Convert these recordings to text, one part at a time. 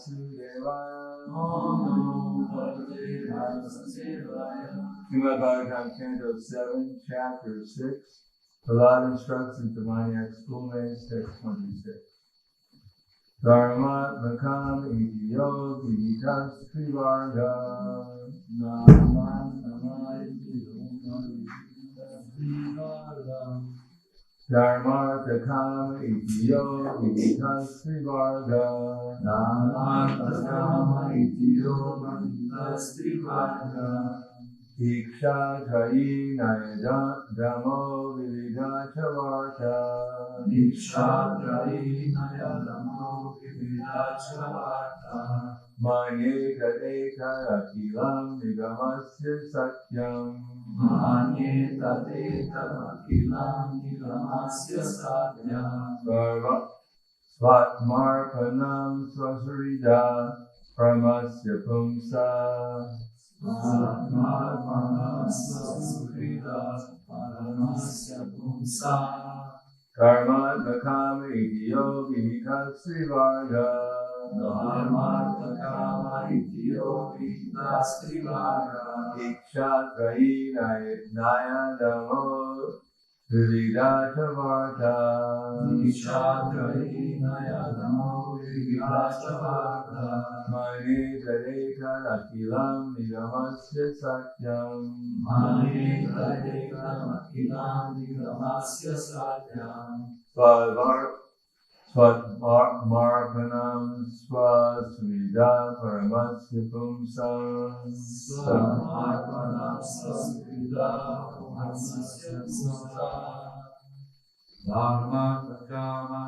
Vasudevaya. Om Namo Bhagavate Vasudevaya. Srimad Bhagavatam, Canto 7, Chapter 6. Prahlada instructions to Maniac schoolmates, text 26. Dharmatmakam iti yogi vikas trivarga. Dharmatmakam iti yogi vikas trivarga. Ikshatrayi nayadamo vividachavarta. Manye kadeka akilam nigamasya satyam. Svatmarpanam swasrida paramasya pumsa. Dharmatmakam iti yogi vikas trivarga. Ikshatrayi nayadamo vividachavarta. Mani kadeka akilam nigamasya satyam. Svatmarpanam swasmida paramasya pumsam. Dharmakama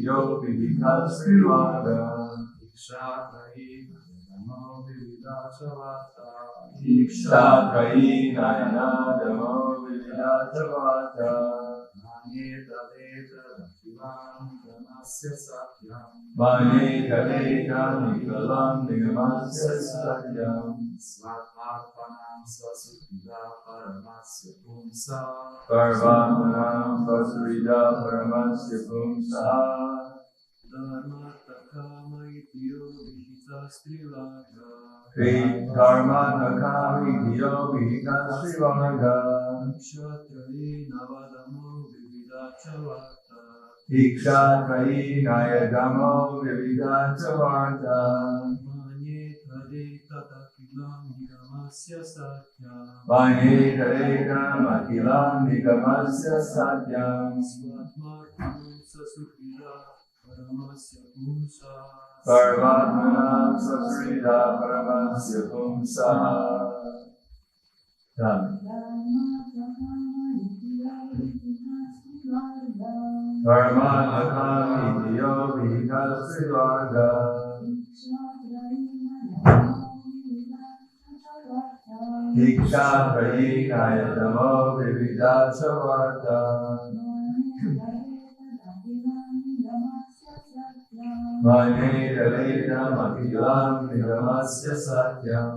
yogi vikas trivarga. Ikshatrayi nayadamo vividachavarta. Mane kadeka nikalam nigamasya satyam. Parvatmanam swasrida paramasya pumsa. Dharmatmakam iti yogi vikas trivarga. Ikshatrayi nayadamo vividachavarta. Manye kadekam akilam nigamasya satyam. Parvatmanam swasrida paramasya pumsa. Dharmakam iti yogi vikas trivarga. Ikshatrayi nayadamo vividachavarta. Mane kadekam akilam nigamasya satyam.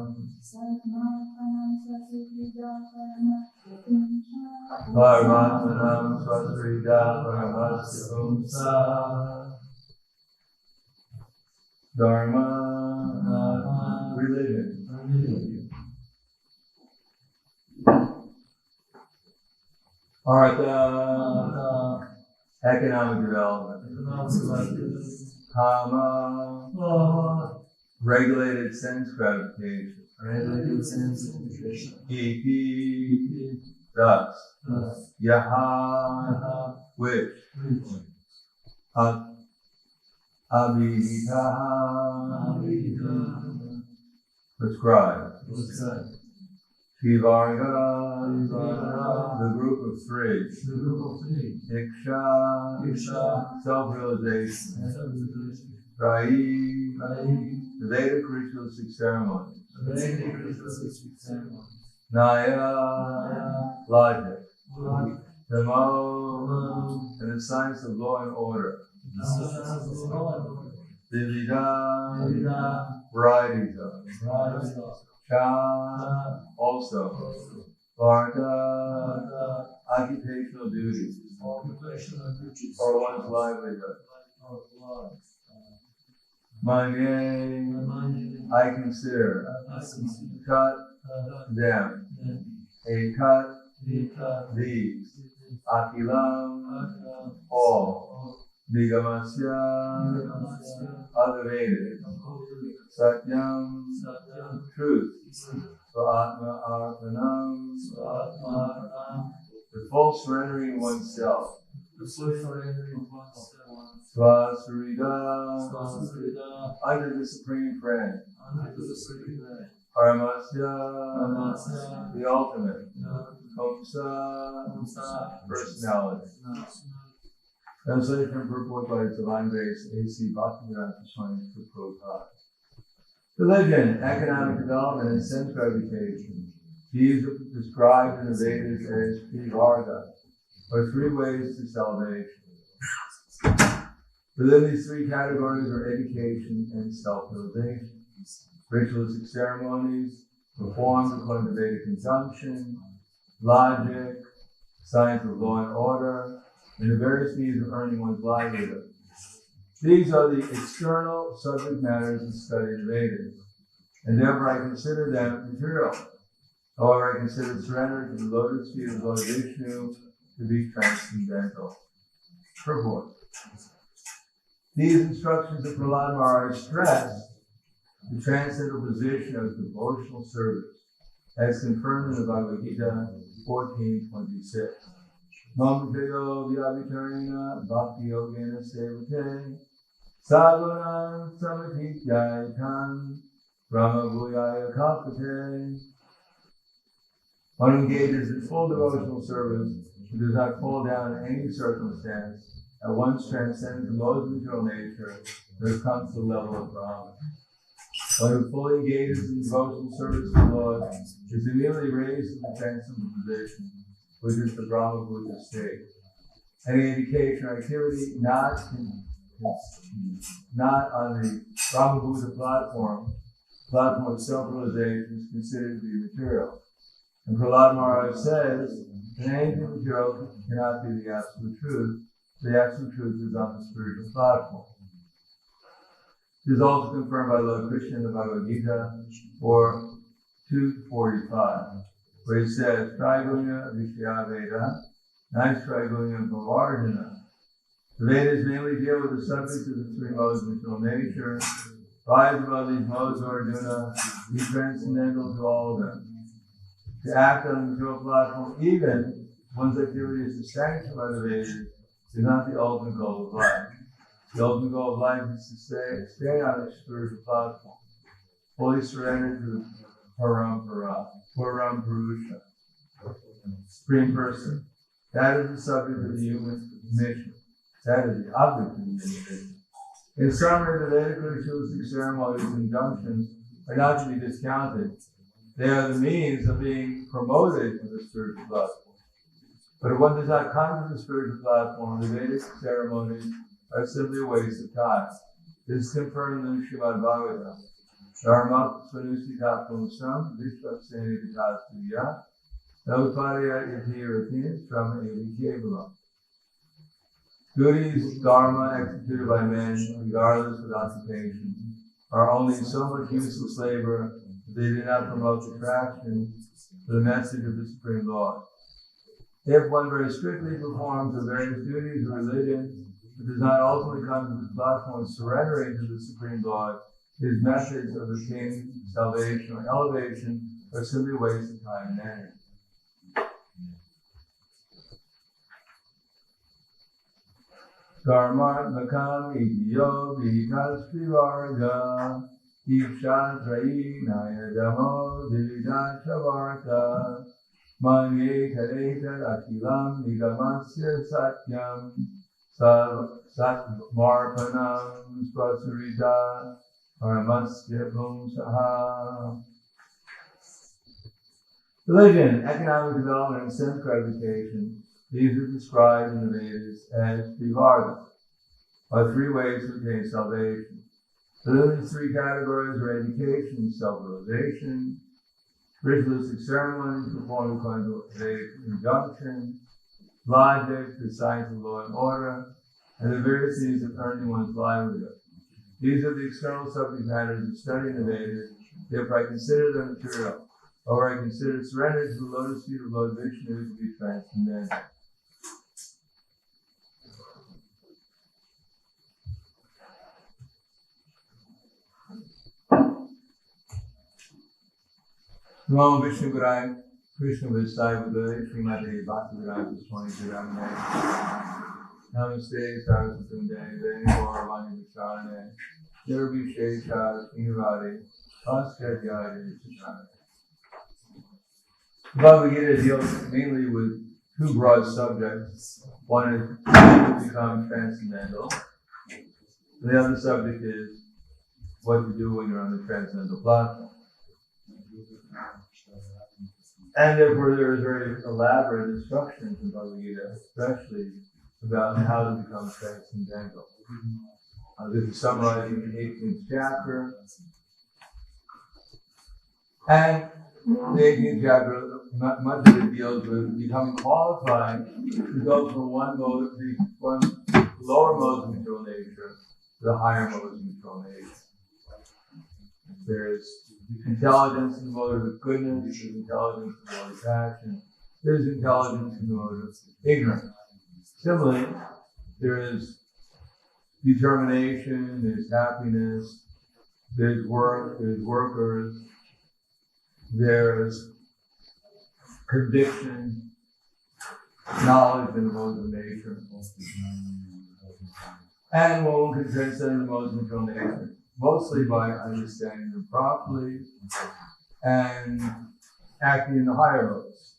Parvatmanam swasrida paramasya pumsa. Dharma, religion. Artha, economic development. Kama, regulated sense gratification. Iti, thus. Yaha, which. Abhihitaha, prescribed. Trivarga, the group of three. Iksha, self-realization. Trayi, the Vedic ritualistic ceremony. Naya, logic. Dhammo, and the science of law and order. Vivida, varieties of. Cha, also. Varta, occupational duties. occupation of riches, or one's livelihood. of love. Manye, I consider cut them, a cut these, akilam, all, nigamasya, elevated, satyam, truth, svatma arpanam, the full surrendering oneself, Swasarita, under the Supreme Friend, Paramasya, the ultimate, Kamsa, personality. Translation and purport by Divine Grace, A.C. Bhaktivedanta Swami Prabhupada. Religion, economic development, and sense gratification. These are described in the Vedas as three vargas, or three ways to salvation. Within these three categories are education and self-realization. Ritualistic ceremonies, performed according to Vedic injunction, logic, science of law and order, and the various means of earning one's livelihood. These are the external subject matters of study in the Vedas, and therefore I consider them material. However, I consider surrender to the lotus feet of Lord Vishnu to be transcendental. Purport. These instructions of Prahlada Maharaj stress the transcendental position of devotional service, as confirmed in the Bhagavad Gita 14:26. Mamjayo vyabhitarena bhakti yogena sevate sadhanam samadhityaitam brahma bhuyaya kalpate. One engages in full devotional service who does not fall down in any circumstance, at once transcends the modes of material nature, there comes to the level of Brahma. One who fully engages in devotional service to the Lord is immediately raised to the transcendental position, which is the Brahma Buddha state. Any education or activity not on the Brahma Buddha platform of self-realization is considered to be material. And Prahlada Maharaj says that anything material cannot be the absolute truth. The absolute truth is on the spiritual platform. This is also confirmed by Lord Krishna in the Bhagavad Gita 4:2-45, where he says, Trigunya Vishya Veda, nice Trigunya Bhavardhana. The Vedas mainly deal with the subject of the three modes of material nature. Rise above these modes, Arjuna, be transcendental to all of them. To act on the material platform, even one's activity is sanctioned by the Vedas, is not the ultimate goal of life. The ultimate goal of life is to stay on a spiritual platform, fully surrendered to the Param Purusha, Supreme Person. That is the subject of the human mission. That is the object of the human mission. In summary, the Vedic ritualistic ceremonies and injunctions are not to be discounted. They are the means of being promoted to the spiritual platform. But if one does not come to the spiritual platform, the Vedic ceremonies are simply a waste of time. This is confirmed in the Srimad Bhagavatam. Dharma svanusita pumsam vishvaseni vitasya navaparya iti ratin from evi. Duties, dharma executed by men, regardless of occupation, are only so much useless labor that they do not promote attraction to the message of the Supreme Lord. If one very strictly performs the various duties of religion, but does not ultimately come to the platform of surrendering to the Supreme Lord, his methods of attaining salvation or elevation are simply a waste of time and energy. Karmatmakam itiyo vikas Ikshatrayi nayadamo dividachavarta manye kareta akilam nigamasya satyam satmarpanam spasurita paramasya bhumsaha. Religion, economic development, and sense gratification, these are described in the Vedas as Trivarga, or three ways to attain salvation. Within these three categories are education, self-realization, ritualistic ceremonies performed according to Vedic injunction, logic, the science of law and order, and the various means of earning one's livelihood. These are the external subject matters of study in the Vedas. Therefore, I consider them material, or I consider surrender to the lotus feet of Lord Vishnu to be transcendental. Namo Vishnu Guraya Krishna Vistaya Budaya Srimati Bhaktivedanta Swami Dhiramane Namaste Saraswati Devi Gauravani Vishane Nirvi Shesha Srinivadi Askaryari Siddhana. The Bhagavad Gita deals mainly with two broad subjects. One is to become transcendental. The other subject is what to do when you're on the transcendental platform. And therefore there is very elaborate instructions in Bhagavad Gita, especially about how to become transcendental. This is summarized in the 18th chapter. And the 18th chapter, much of it deals with becoming qualified to go from one lower modes of material nature to the higher modes of material nature. There's intelligence in the mode of goodness, there's intelligence in the mode of passion, there's intelligence in the mode of ignorance. Similarly, there is determination, there's happiness, there's work, there's workers, there's conviction, knowledge in the modes of nature. And one can transcend the modes of material nature, mostly by understanding them properly and acting in the higher modes.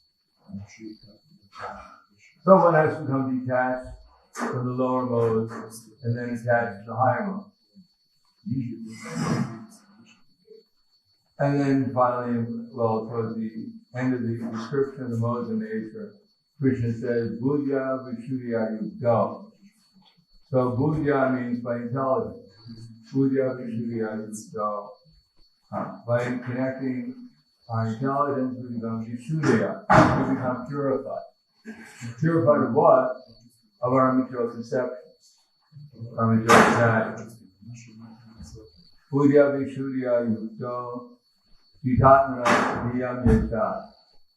So one has to become detached from the lower modes and then attached to the higher modes. And then finally, towards the end of the description of the modes of nature, Krishna says, Buddhya Vishuddhya Yukta. So Buddhya means by intelligence. Buddhya Vishuddhya Yukta. By connecting our intelligence, we become Vishuddhya. We become purified. Purified of what? Of our material conceptions, our material attachments. Buddhya Vishuddhya Yukta. Vitatmana Niyam Yata.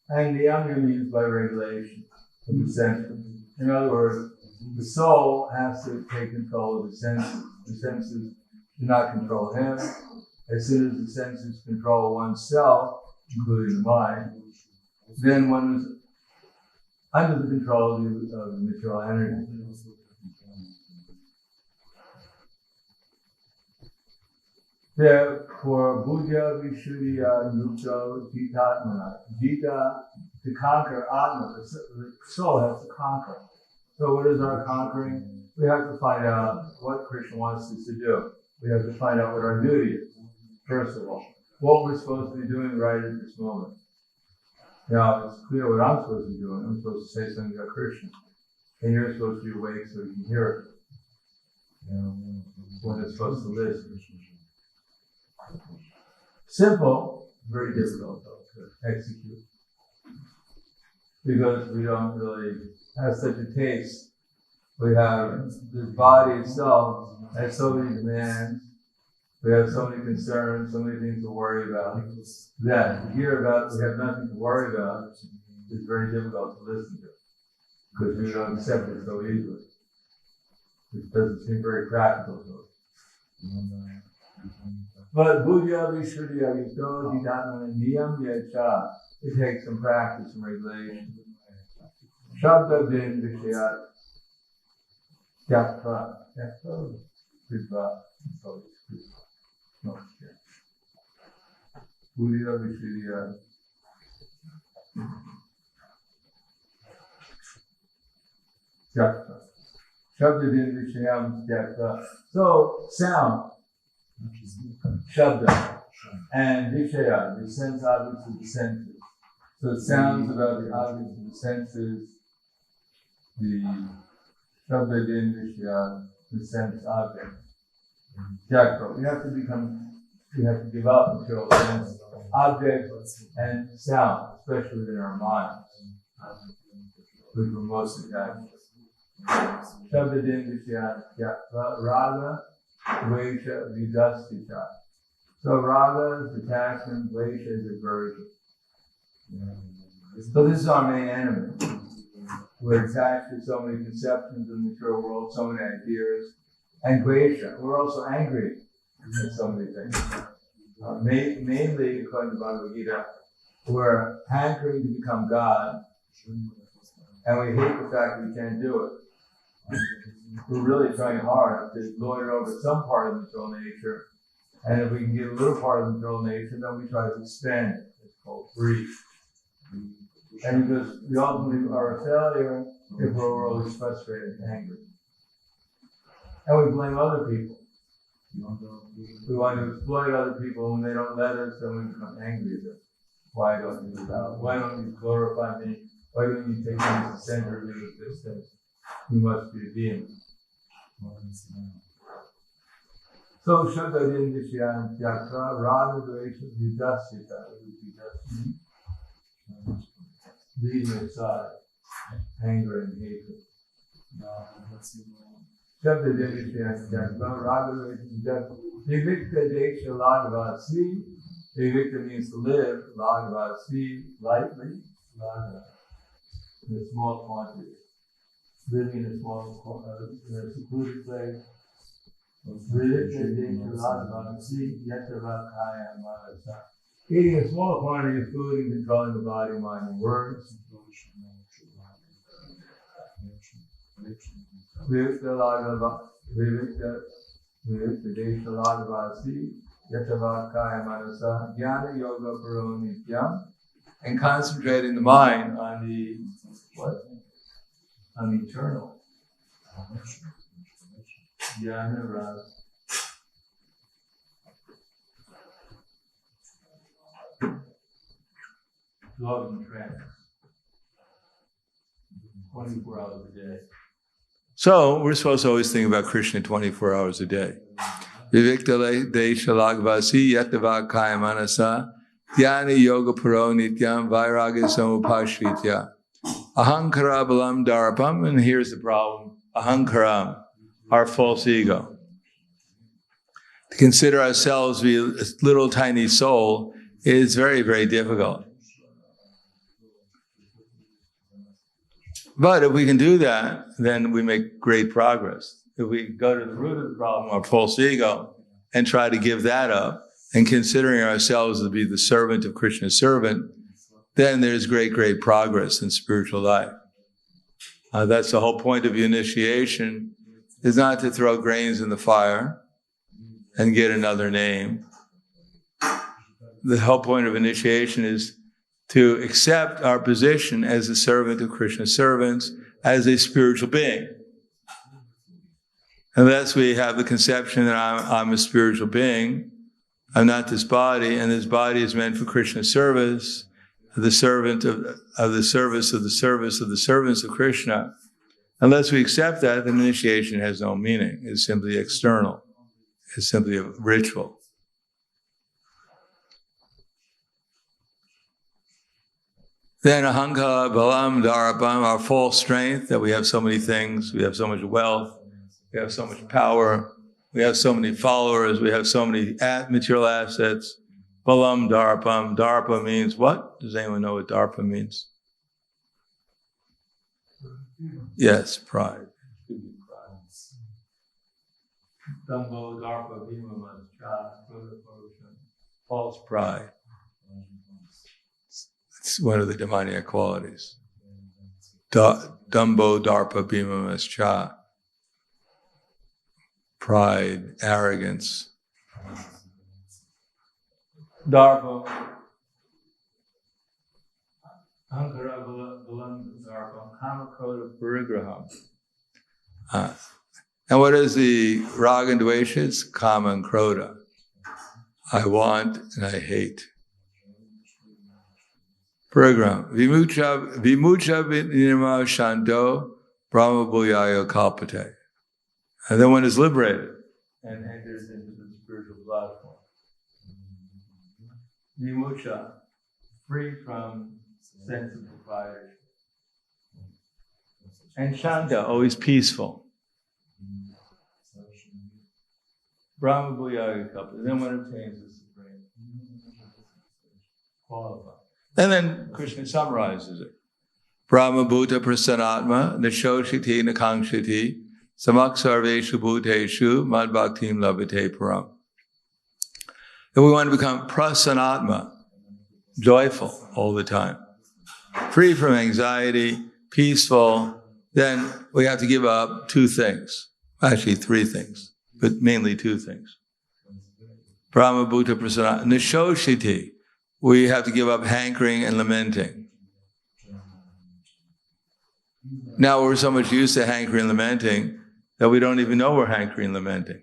And Niyam means by regulation of the senses. In other words, the soul has to take control of the senses. The senses do not control him. As soon as the senses control oneself, including the mind, then one is under the control of the material energy. Therefore, Buddhya Vishuddhya Yukta Jitatmana. Jita, to conquer Atma, the soul has to conquer. So what is our conquering? We have to find out what Krishna wants us to do. We have to find out what our duty is, first of all. What we're supposed to be doing right at this moment. Now, it's clear what I'm supposed to be doing. I'm supposed to say something about Krishna. And you're supposed to be awake so you can hear it. When it's supposed to listen. Simple, very difficult though to execute. Because we don't really have such a taste. We have this body itself has so many demands. We have so many concerns, so many things to worry about. That to hear about, we have nothing to worry about, is very difficult to listen to. Because we don't accept it so easily. It doesn't seem very practical to us. But Buddhya Vishuddhya Yukta Jitatmana Niyam Yacha. It takes some practice and regulation. Shabda Din Vishayat Tyakva. Kritva. Buddhya Vishuddhya Tyakva. Shabda Din Vishayam Tyakva. So, sound. Shabda and Vishaya, the sense objects of the senses. So it sounds about the objects of the senses, the Shabda Din Vishaya, the sense object. Tyakva. We have to give up material sense objects and sound, especially within our minds. which we're most attached to. Shabdadindishya raga, dvesha, vidastita. So raga is attachment, dvesha is aversion. So this is our main enemy. We're attached to so many conceptions in the material world, so many ideas, and dvesha. We're also angry at so many things. Mainly, according to Bhagavad Gita, we're hankering to become God, and we hate the fact that we can't do it. We're really trying hard to lord it over some part of the material nature, and if we can get a little part of the material nature, then we try to expand it. It's called greed. And because we ultimately are a failure if we're always frustrated and angry. And we blame other people. We want to exploit other people when they don't let us, then we become angry at them. Why don't you allow? Why don't you glorify me? Why don't you take me as the center of your existence? You must be a demon. So Shabdadindishya Tyakra Raga Dvesha Vidasita, leaving aside anger and hatred. Shabdadindishya Tyakra Raga Dvesha Vidasita. Vivikta Desha Lagavasi. Vivikta means to live, Lagavasi, lightly, Laga, in a small quantity. Living in a small, in a secluded place. Eating a small quantity of food and controlling the body, mind, and words. And concentrating the mind on the what? On the eternal. Jnana Rasa. Love and trance. 24 hours a day. So we're supposed to always think about Krishna 24 hours a day. Vivikta Desha Lagvasi Yatava Kaya Manasa Dhyani Yoga Paro Nityam Vairagya Samupashritya Ahankara Balam Darapam. And here's the problem. Ahankara, our false ego. To consider ourselves to be a little tiny soul is very, very difficult. But if we can do that, then we make great progress. If we go to the root of the problem, our false ego, and try to give that up, and considering ourselves to be the servant of Krishna's servant, then there's great, great progress in spiritual life. That's the whole point of initiation, is not to throw grains in the fire and get another name. The whole point of initiation is to accept our position as a servant of Krishna's servants, as a spiritual being. Unless we have the conception that I'm a spiritual being, I'm not this body, and this body is meant for Krishna's service, the servant of the service of the service of the servants of Krishna. Unless we accept that, then initiation has no meaning. It's simply external. It's simply a ritual. Then ahankara balam darapam, our false strength, that we have so many things, we have so much wealth, we have so much power, we have so many followers, we have so many material assets. Balam darapam. Darpa means what? Does anyone know what darpa means? Yes, pride. False pride. It's one of the demoniac qualities. Dumbo darpa bhimamascha. Pride, arrogance. Darpa. Ahankara balam darpa kamakroda parigraham. And what is the raga and dvesha? It's kama and kroda. I want and I hate. Program. Vimucha vinirma shanto brahma bhuyayo kalpate. And then one is liberated and enters into the spiritual platform. Vimucha, free from sense of propriety. And Shanta, always peaceful. Brahma Bhuyaga Kalpa, then one obtains the supreme. Qualified. And then Krishna summarizes it. Brahma Bhuta Prasanatma, Nashoshiti Nakangshiti, Samak Sarveshu Bhuteshu, Mad Bhaktim Labhate Param. If we want to become prasanatma, joyful all the time, free from anxiety, peaceful, then we have to give up two things. Actually, three things, but mainly two things. Brahma Bhuta Prasanatma, Nashoshiti, we have to give up hankering and lamenting. Now we're so much used to hankering and lamenting that we don't even know we're hankering and lamenting.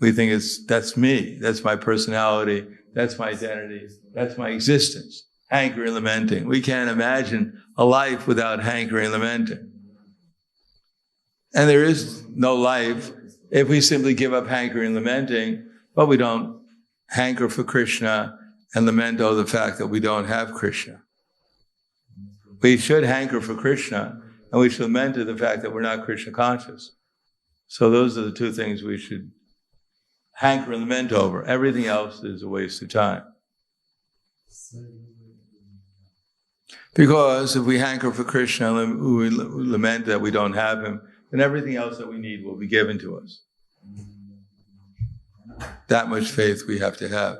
We think that's me, that's my personality, that's my identity, that's my existence. Hankering and lamenting. We can't imagine a life without hankering and lamenting. And there is no life if we simply give up hankering and lamenting, but we don't hanker for Krishna and lament over the fact that we don't have Krishna. We should hanker for Krishna, and we should lament to the fact that we're not Krishna conscious. So those are the two things we should hanker and lament over. Everything else is a waste of time. Because if we hanker for Krishna and we lament that we don't have him, then everything else that we need will be given to us. That much faith we have to have.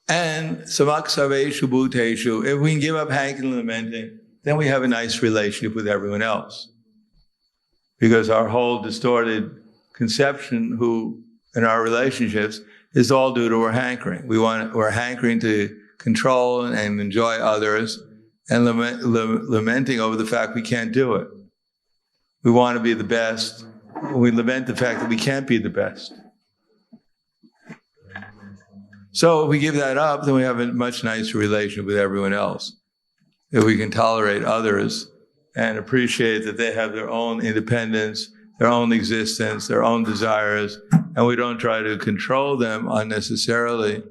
And samak sarveshu bhuteshu, if we can give up hankering and lamenting, then we have a nice relationship with everyone else. Because our whole distorted conception in our relationships is all due to our hankering. We're hankering to control and enjoy others and lamenting over the fact we can't do it. We want to be the best. We lament the fact that we can't be the best. So if we give that up, then we have a much nicer relationship with everyone else. If we can tolerate others and appreciate that they have their own independence, their own existence, their own desires, and we don't try to control them unnecessarily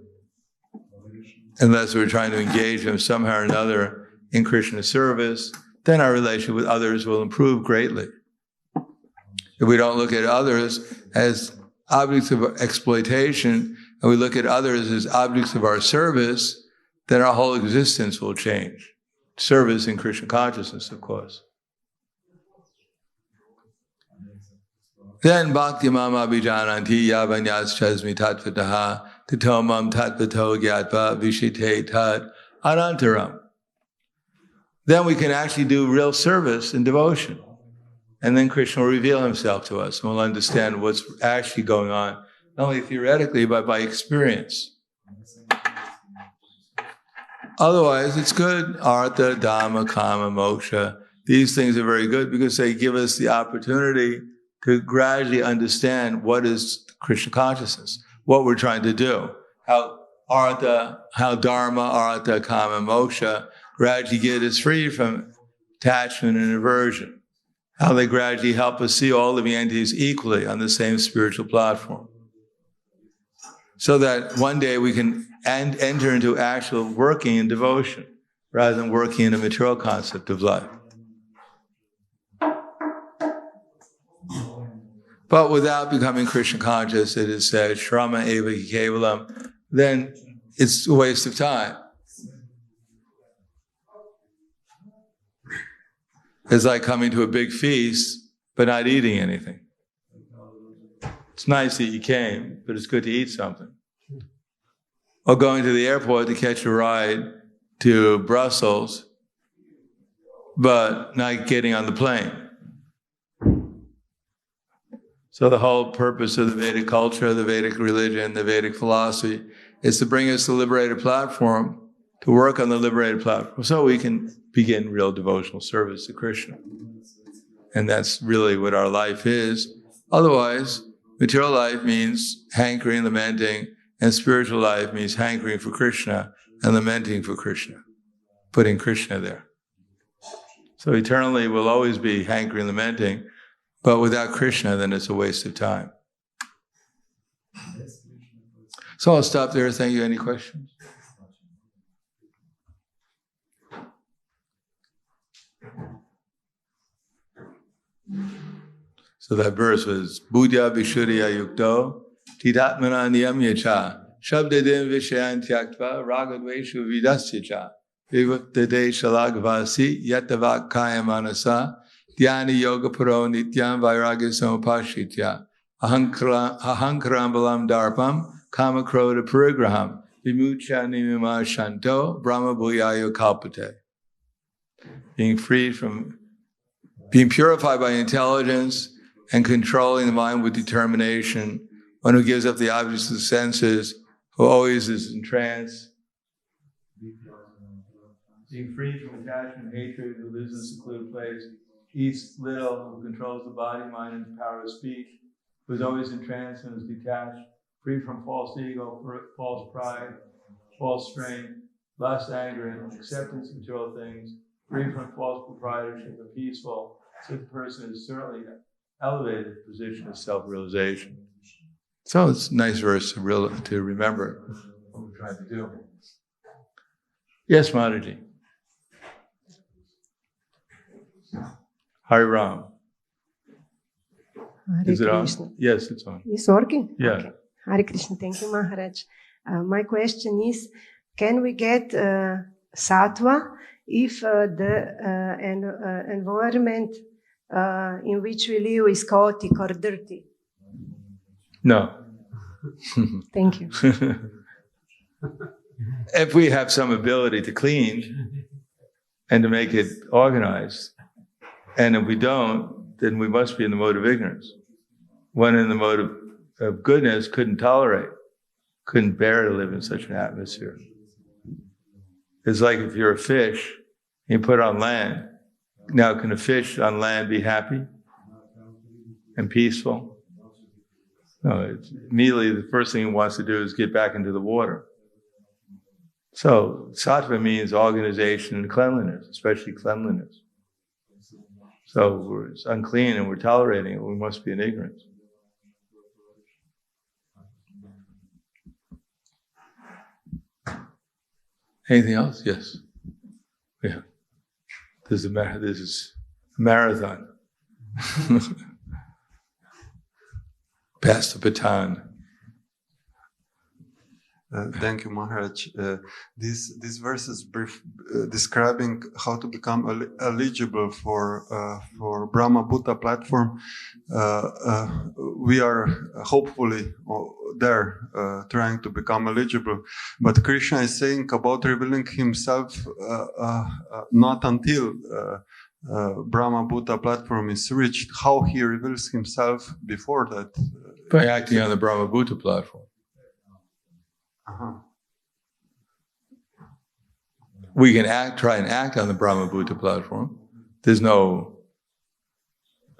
unless we're trying to engage them somehow or another in Krishna service, then our relationship with others will improve greatly. If we don't look at others as objects of exploitation, and we look at others as objects of our service, then our whole existence will change. Service in Krishna consciousness, of course. Then bhakti mama abhijananti yavanyas chasmi tatvataha tatomam tatvato gyatva vishite tat anantaram. Then we can actually do real service and devotion. And then Krishna will reveal himself to us and we'll understand what's actually going on, not only theoretically, but by experience. Otherwise, it's good. Artha, Dhamma, Kama, Moksha. These things are very good because they give us the opportunity to gradually understand what is Krishna consciousness, what we're trying to do, how Dharma, Artha, Kama, Moksha gradually get us free from attachment and aversion, how they gradually help us see all living entities equally on the same spiritual platform, so that one day we can enter into actual working in devotion rather than working in a material concept of life. But without becoming Krishna conscious, it is said, Shrama eva kevalam, then it's a waste of time. It's like coming to a big feast, but not eating anything. It's nice that you came, but it's good to eat something. Or going to the airport to catch a ride to Brussels, but not getting on the plane. So the whole purpose of the Vedic culture, the Vedic religion, the Vedic philosophy is to bring us to the liberated platform, to work on the liberated platform, so we can begin real devotional service to Krishna. And that's really what our life is. Otherwise, material life means hankering, lamenting, and spiritual life means hankering for Krishna and lamenting for Krishna, putting Krishna there. So eternally we'll always be hankering, lamenting, but without Krishna, then it's a waste of time. So I'll stop there. Thank you. Any questions? So that verse was Buddhya Vishuddhya Yukto Titatmana Niyamyacha Shabdadim Vishayan Tyaktva Ragadveshu Vidasyacha Vivaktade Shalagvasi Yatavak Kayamanasa Dhyani Yoga Paro Nityam Vairagya Samapashitya Ahankarambalam Darpam Kamakroda Parigraham Vimucha Nimima Shanto Brahma Bhuyayo Kalpate. Being purified by intelligence and controlling the mind with determination, one who gives up the objects of the senses, who always is in trance. Being free from attachment, hatred, who lives in a secluded place, eats little, who controls the body, mind, and the power of speech, who is always in trance and is detached, free from false ego, false pride, false strength, lust, anger, and acceptance of material things, free from false proprietorship, and peaceful. Such a person is certainly elevated position of self-realization. So it's a nice verse to remember what we're trying to do. Yes, Mataji. Hari Ram. Is it Krishna. on? Yes, it's on. It's working? Yeah. Okay. Hare Krishna. Thank you, Maharaj. My question is, can we get sattva if the environment in which we live is chaotic or dirty? No. Thank you. If we have some ability to clean and to make it organized, and if we don't, then we must be in the mode of ignorance. One in the mode of goodness couldn't bear to live in such an atmosphere. It's like if you're a fish, you put it on land. Now, can a fish on land be happy and peaceful? No, immediately the first thing it wants to do is get back into the water. So, sattva means organization and cleanliness, especially cleanliness. So, it's unclean and we're tolerating it, we must be in ignorance. Anything else? Yes. Yeah. This is a marathon. Pass the baton. Thank you, Maharaj. This verse is describing how to become eligible for Brahma Bhuta platform. We are hopefully there trying to become eligible, but Krishna is saying about revealing himself not until Brahma Bhuta platform is reached. How he reveals himself before that? By acting on the Brahma Bhuta platform. We can try and act on the Brahma Bhuta platform. There's no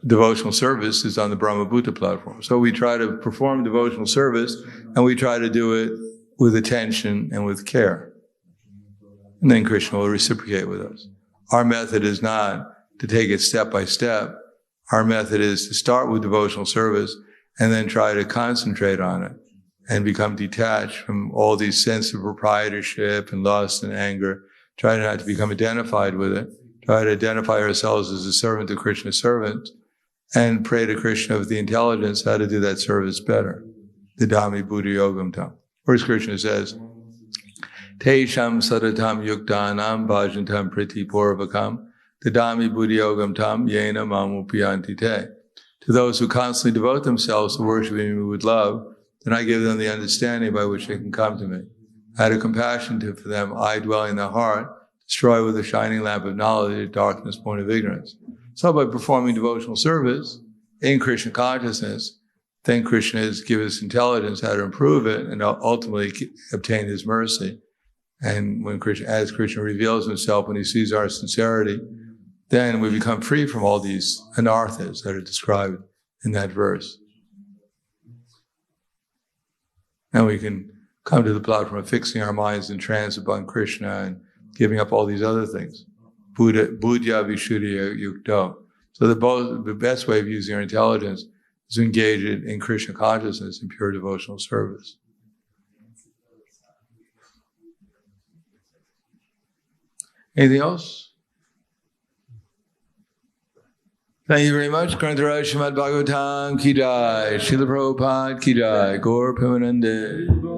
devotional service is on the Brahma Bhuta platform. So we try to perform devotional service and we try to do it with attention and with care. And then Krishna will reciprocate with us. Our method is not to take it step by step. Our method is to start with devotional service and then try to concentrate on it and become detached from all these sense of proprietorship and lust and anger. Try not to become identified with it. Try to identify ourselves as a servant to Krishna's servant and pray to Krishna with the intelligence how to do that service better. Didami buddhi yogam tam. First Krishna says, Tesham sadatam yuktanam bhajantam priti purvakam didami buddhi yogam tam yena mamupiyanti te. To those who constantly devote themselves to worshiping me with love, then I give them the understanding by which they can come to me. Out of compassion for them, I dwell in their heart, destroy with a shining lamp of knowledge the darkness born of ignorance. So by performing devotional service in Krishna consciousness, then Krishna has given us intelligence how to improve it and ultimately obtain his mercy. And as Krishna reveals himself, when he sees our sincerity, then we become free from all these anarthas that are described in that verse. And we can come to the platform of fixing our minds in trance upon Krishna and giving up all these other things. Buddhya Vishuddhya Yukto. So the best way of using our intelligence is to engage it in Krishna consciousness and pure devotional service. Anything else? Thank you very much. Grantaraj Srimad Bhagavatam Ki Jai, Srila Prabhupada Ki Jai, Gaur Premanande.